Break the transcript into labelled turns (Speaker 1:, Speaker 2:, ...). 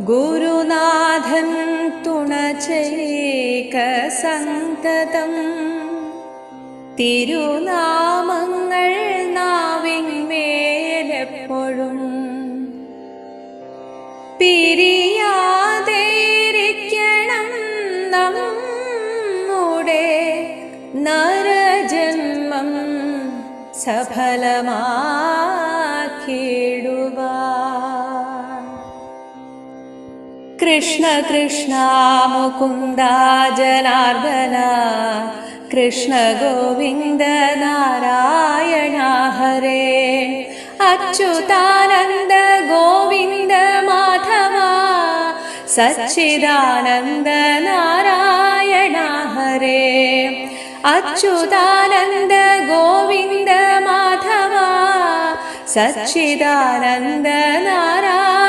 Speaker 1: ഗുരുനാഥൻ തുണചേക സന്തതം തിരുനാമങ്ങൾ നാവിന്മേലെപ്പോഴും പിരിയാതെയിരിക്കണം നമ്മുടെ നരജന്മം സഫലമാക്കിടുവാൻ. കൃഷ്ണ കൃഷ്ണ മുകുന്ദ ജനാർദ്ദന കൃഷ്ണ ഗോവിന്ദ നാരായണ ഹരേ അച്യുതാനന്ദ ഗോവിന്ദ മാധവ സച്ചിദാനന്ദ നാരായണ ഹരേ അച്യുതാനന്ദ ഗോവിന്ദ മാധവ സച്ചിദാനന്ദ നാരായണ